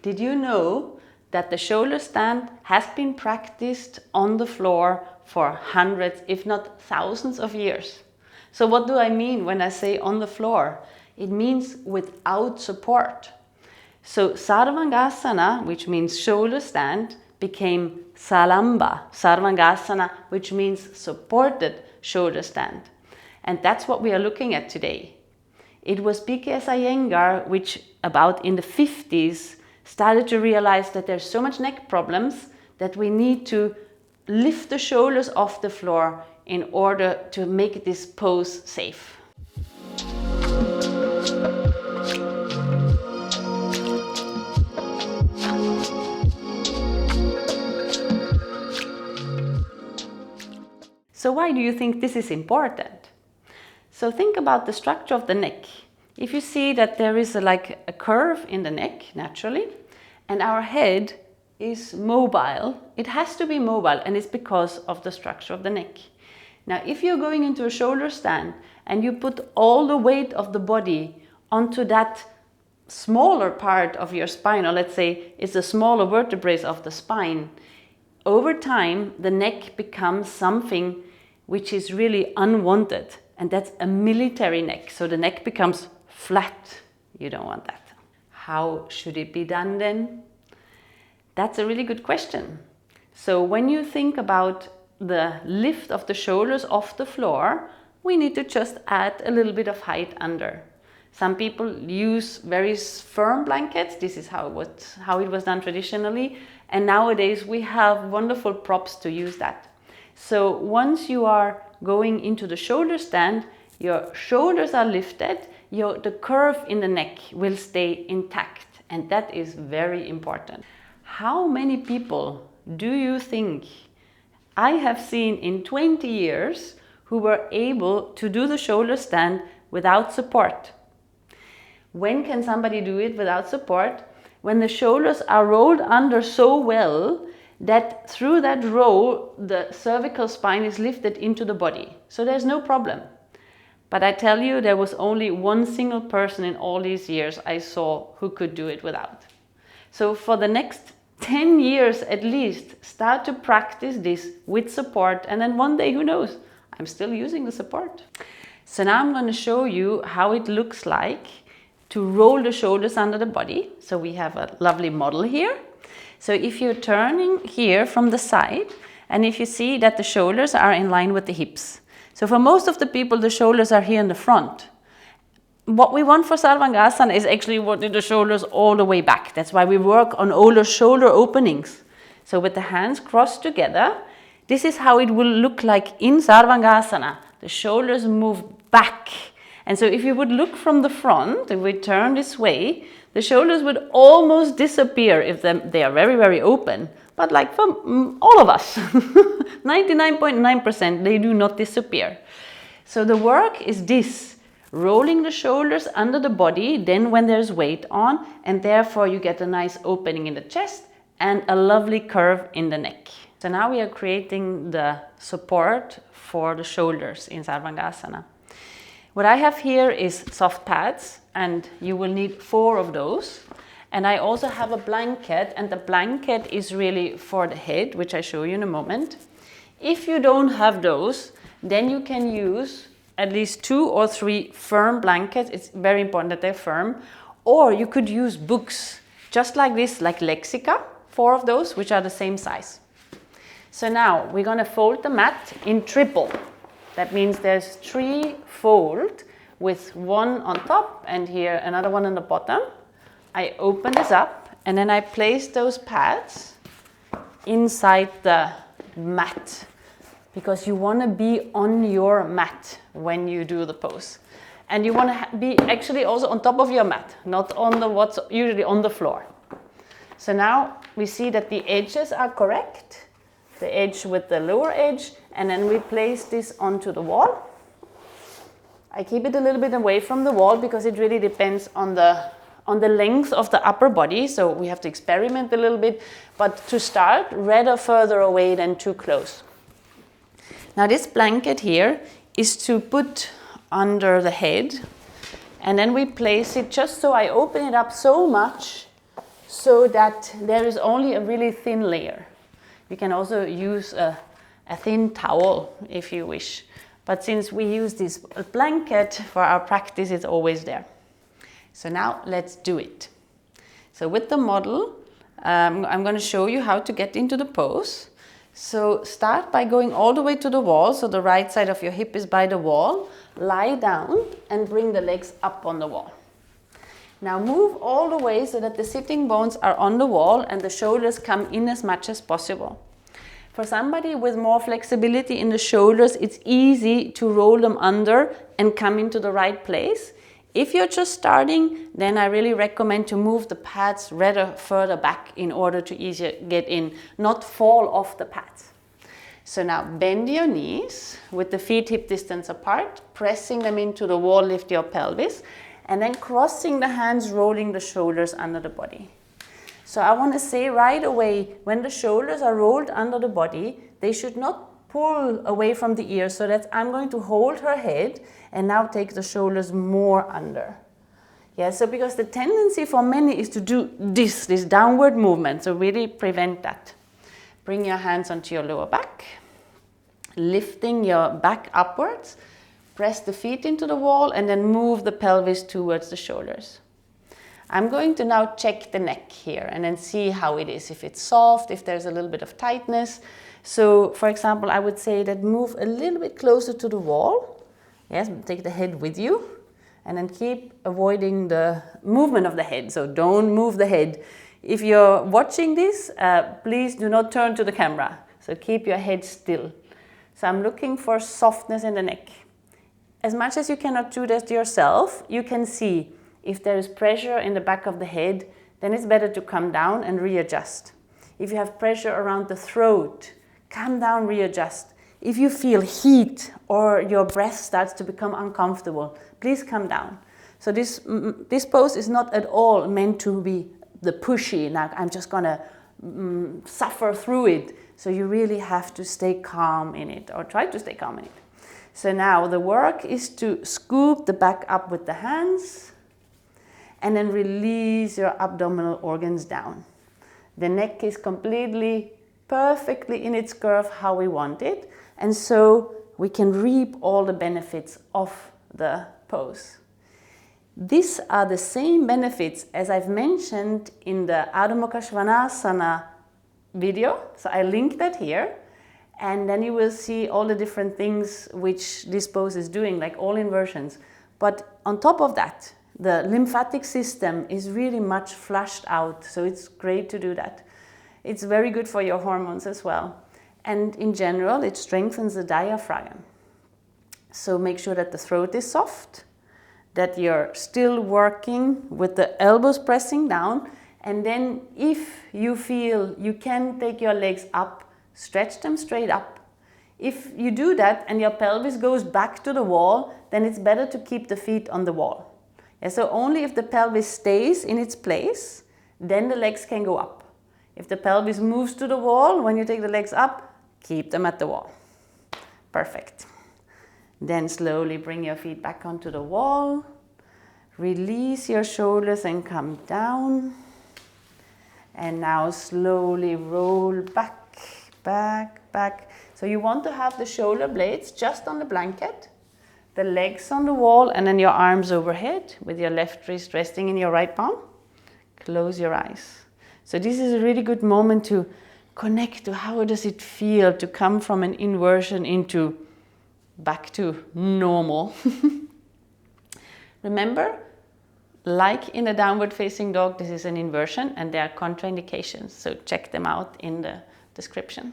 Did you know that the shoulder stand has been practiced on the floor for hundreds, if not thousands of years? So what do I mean when I say on the floor? It means without support. So Sarvangasana, which means shoulder stand, became Salamba Sarvangasana, which means supported shoulder stand. And that's what we are looking at today. It was BKS Iyengar, which about in the 50s started to realize that there's so much neck problems that we need to lift the shoulders off the floor in order to make this pose safe. So why do you think this is important? So think about the structure of the neck. If you see that there is like a curve in the neck naturally, and our head is mobile, it has to be mobile, and it's because of the structure of the neck. Now, if you're going into a shoulder stand and you put all the weight of the body onto that smaller part of your spine, or let's say it's the smaller vertebrae of the spine, over time the neck becomes something which is really unwanted, and that's a military neck. So the neck becomes flat. You don't want that. How should it be done then? That's a really good question. So when you think about the lift of the shoulders off the floor, we need to just add a little bit of height under. Some people use very firm blankets. This is how it was done traditionally. And nowadays we have wonderful props to use that. So once you are going into the shoulder stand, your shoulders are lifted, the curve in the neck will stay intact. And that is very important. How many people do you think I have seen in 20 years who were able to do the shoulder stand without support? When can somebody do it without support? When the shoulders are rolled under so well that through that roll, the cervical spine is lifted into the body. So there's no problem. But I tell you, there was only one single person in all these years I saw who could do it without. So for the next 10 years at least, start to practice this with support, and then one day, who knows, I'm still using the support. So now I'm going to show you how it looks like to roll the shoulders under the body. So we have a lovely model here. So if you're turning here from the side, and if you see that the shoulders are in line with the hips. So for most of the people, the shoulders are here in the front. What we want for Sarvangasana is actually the shoulders all the way back. That's why we work on all the shoulder openings. So with the hands crossed together, this is how it will look like in Sarvangasana. The shoulders move back. And so if you would look from the front, if we turn this way, the shoulders would almost disappear if they are very, very open. But like for all of us, 99.9%, they do not disappear. So the work is this, rolling the shoulders under the body, then when there's weight on, and therefore you get a nice opening in the chest and a lovely curve in the neck. So now we are creating the support for the shoulders in Sarvangasana. What I have here is soft pads, and you will need 4 of those. And I also have a blanket, and the blanket is really for the head, which I show you in a moment. If you don't have those, then you can use at least 2 or 3 firm blankets. It's very important that they're firm. Or you could use books, just like this, like Lexica, 4 of those, which are the same size. So now we're going to fold the mat in triple. That means there's 3 fold with 1 on top and here another one on the bottom. I open this up and then I place those pads inside the mat, because you want to be on your mat when you do the pose. And you want to be actually also on top of your mat, not on what's usually on the floor. So now we see that the edges are correct, the edge with the lower edge, and then we place this onto the wall. I keep it a little bit away from the wall because it really depends on the length of the upper body, so we have to experiment a little bit, but to start, rather further away than too close. Now this blanket here is to put under the head, and then we place it just so I open it up so much so that there is only a really thin layer. You can also use a thin towel if you wish. But since we use this blanket for our practice, it's always there. So now let's do it. So with the model, I'm going to show you how to get into the pose. So start by going all the way to the wall. So the right side of your hip is by the wall. Lie down and bring the legs up on the wall. Now move all the way so that the sitting bones are on the wall and the shoulders come in as much as possible. For somebody with more flexibility in the shoulders, it's easy to roll them under and come into the right place. If you're just starting, then I really recommend to move the pads rather further back in order to easier get in, not fall off the pads. So now bend your knees with the feet hip distance apart, pressing them into the wall, lift your pelvis, and then crossing the hands, rolling the shoulders under the body. So I want to say right away, when the shoulders are rolled under the body, they should not pull away from the ears, so that I'm going to hold her head and now take the shoulders more under. Yeah, so because the tendency for many is to do this downward movement, so really prevent that. Bring your hands onto your lower back, lifting your back upwards, press the feet into the wall and then move the pelvis towards the shoulders. I'm going to now check the neck here and then see how it is, if it's soft, if there's a little bit of tightness. So for example, I would say that move a little bit closer to the wall. Yes, take the head with you and then keep avoiding the movement of the head. So don't move the head. If you're watching this, please do not turn to the camera. So keep your head still. So I'm looking for softness in the neck. As much as you cannot do this yourself, you can see if there is pressure in the back of the head, then it's better to come down and readjust. If you have pressure around the throat, come down, readjust. If you feel heat or your breath starts to become uncomfortable, please come down. So this pose is not at all meant to be the pushy, now I'm just gonna suffer through it. So you really have to stay calm in it, or try to stay calm in it. So now the work is to scoop the back up with the hands and then release your abdominal organs down. The neck is completely, perfectly in its curve how we want it, and so we can reap all the benefits of the pose. These are the same benefits as I've mentioned in the Ardha Mukha Svanasana video, so I link that here. And then you will see all the different things which this pose is doing, like all inversions. But on top of that, the lymphatic system is really much flushed out, so it's great to do that. It's very good for your hormones as well. And in general, it strengthens the diaphragm. So make sure that the throat is soft, that you're still working with the elbows pressing down, and then if you feel you can take your legs up, stretch them straight up. If you do that and your pelvis goes back to the wall, then it's better to keep the feet on the wall. Yeah, so only if the pelvis stays in its place, then the legs can go up. If the pelvis moves to the wall, when you take the legs up, keep them at the wall. Perfect. Then slowly bring your feet back onto the wall. Release your shoulders and come down. And now slowly roll back. Back. So you want to have the shoulder blades just on the blanket, the legs on the wall, and then your arms overhead with your left wrist resting in your right palm. Close your eyes. So this is a really good moment to connect to how does it feel to come from an inversion into back to normal. Remember, like in a downward facing dog, this is an inversion and there are contraindications. So check them out in the description.